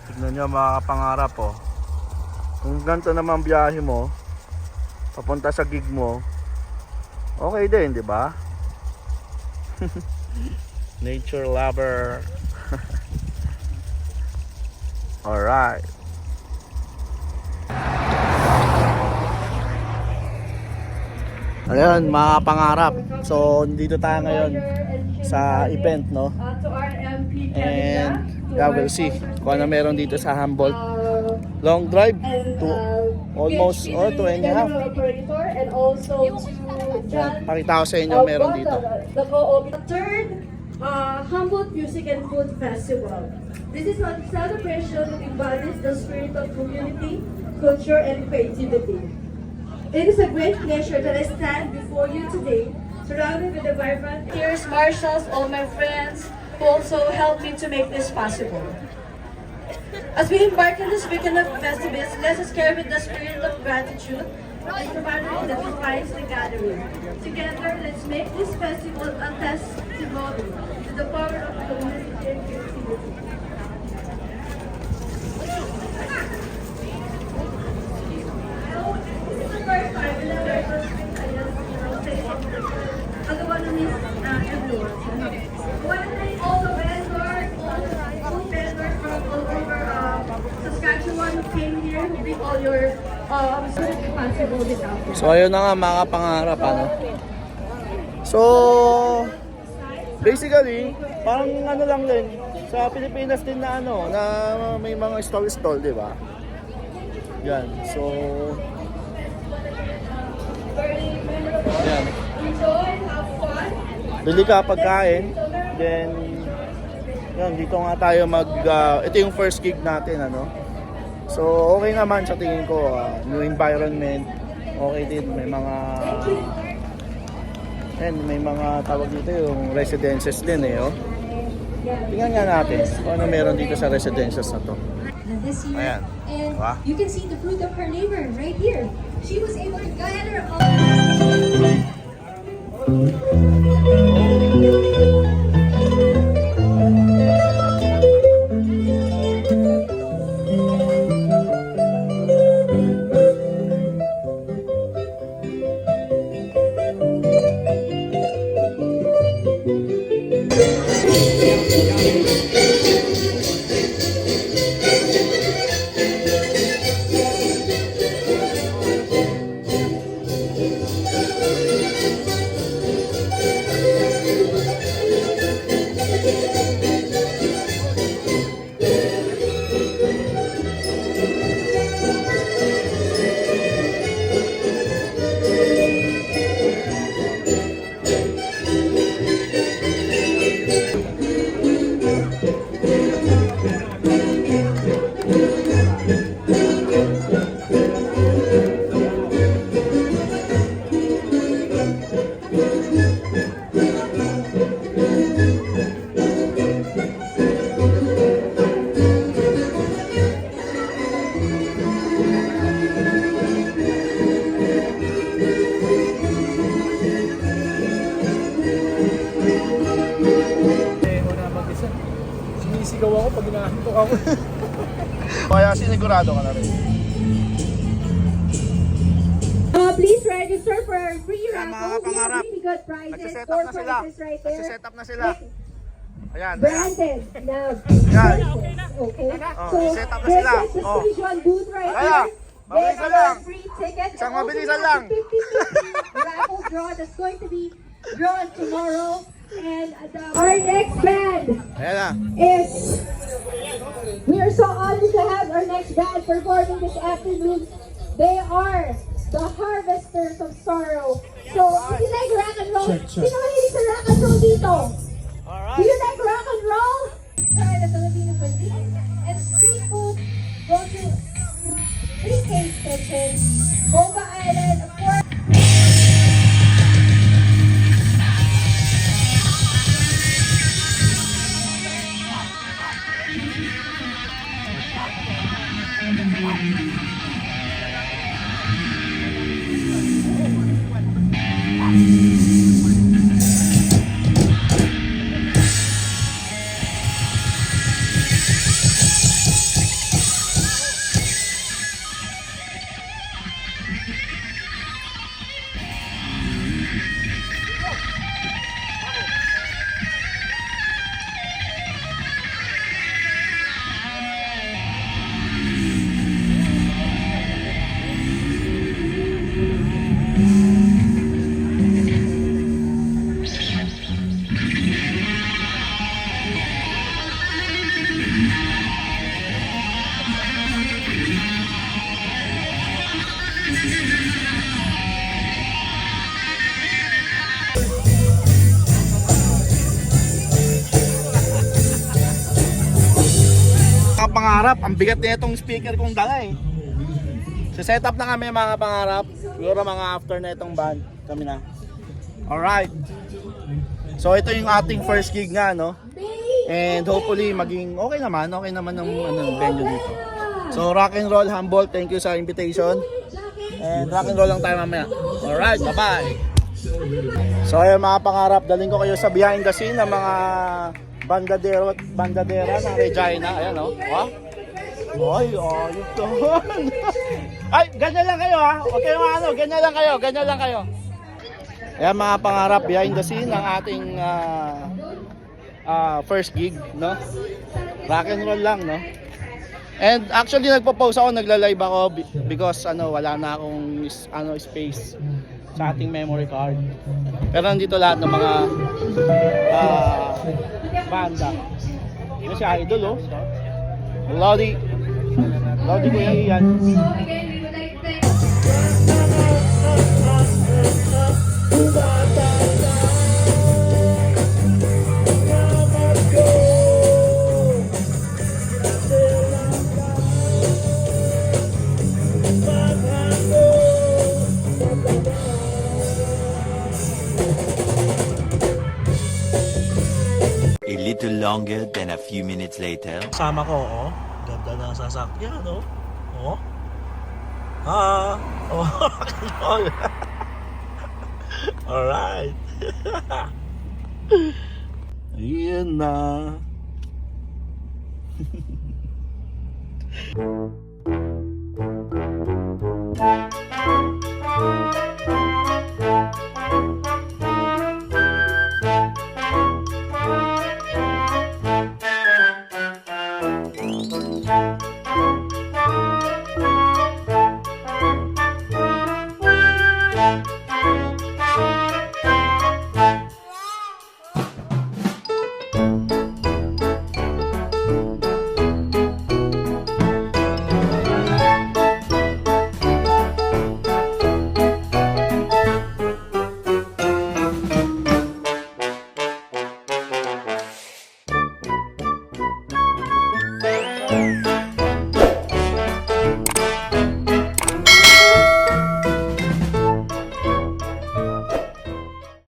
Tignan nyo mga kapangarap oh. Kung ganito naman biyahe mo papunta sa gig mo, okay din, di ba? Nature lover. Alright. Ayun mga pangarap. So dito tayo ngayon sa event, no? And yeah, we'll see kung ano meron dito sa Humboldt. Long drive to almost 2.5. And also to John, Pakita ko sa inyo meron dito. the third Humboldt Music and Food Festival. This is a celebration that embodies the spirit of community, culture, and creativity. It is a great pleasure that I stand before you today, surrounded with the vibrant peers, marshals, all my friends who also helped me to make this possible. As we embark on this weekend of festivities, let us carry with the spirit of gratitude and camaraderie that defines the gathering. Together, let's make this festival a testimony to the power of community and creativity. So ayun na nga mga pangarap, ano. So basically parang ano lang din sa Pilipinas din na ano na may mga stall, di ba? Yan. So yan. Bili ka pagkain, then yan, dito nga tayo ito yung first gig natin, ano. So okay naman sa tingin ko, new environment, okay din, may mga tawag dito yung residences din oh. Tingnan nga natin kung ano meron dito sa residences na to. This year, Ayan. and Diba? you can see the fruit of her labor right here. She was able to gather all. Sinisigaw ako pag hinahantok ako. Kaya sinigurado ka na rin. Please register for our free Ayan, mga raffle. We have pangarap. really good prizes. Nagsiset up 4 na sila. prizes right there. Nagsiset up na sila. Ayan. Branded na Yan. okay. Oh, set up na there's sila. like the Oh. station booth right Kaya, here. mabilisan There lang. are free tickets. Isang And also mabilisan we lang. have the 50/50 raffle draw that's going to be drawn tomorrow. And our next band Ayan na. is, we are so honored to have our next band performing this afternoon. They are the Harvesters of Sorrow. So, if you like rock and roll, sino mahilig sa rock and roll dito? Do you like rock and roll? Try the Filipino cuisine and street food. Go to 3K's Kitchen, Boca Island, of course. kapangarap, ang bigat na itong speaker kong dala eh. So set up na kami mga kapangarap. Siguro mga after na itong band, kami na. Alright. So ito yung ating first gig nga, no? And hopefully maging okay naman ng venue dito. So rock and roll, Humble, thank you sa invitation. And rock and roll lang tayo mamaya. Alright, bye-bye. So ayun mga pangarap, daling ko kayo sa behind the scene ng mga bandadera ng Regina. Ayan o. Oh. Ay, ayos naman. Ay, ganyan lang kayo ha. Okay mga ano, ganyan lang kayo. Ayan mga pangarap, behind the scene ng ating first gig, no? Rock and roll lang, no? And actually nagpo-pause ako, nagla-live ako because wala na akong space sa ating memory card. Pero nandito lahat ng mga banda. Ito si Idol, oh. Lodi Kuya Ian. So again, we would like to thank A little longer than a few minutes later. Kasama ko, oh. Ganda ng sasakyan, oh. Oh. Oh. Alright. Ayan na.